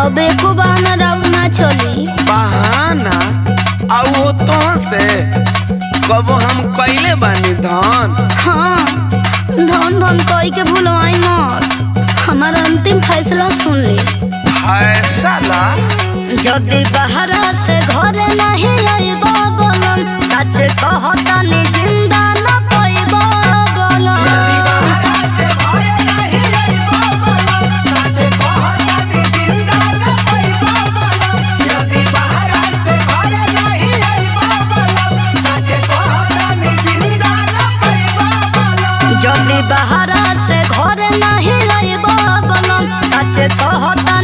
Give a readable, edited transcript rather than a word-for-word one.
अब एको बहाना राउर ना चली। बहाना आउ हो तो से कब हम कैले बानी धन। हाँ धन धन कही के भूलवाई मत, हमारा अंतिम फैसला सुन ली। फैसला जदि बहरा से घर नहीं आइबो बोलम, सच कहतानी जिंदा न पाइबो बोलम। जदि बहरा से घर नहीं आइबो बोलम, सच कहता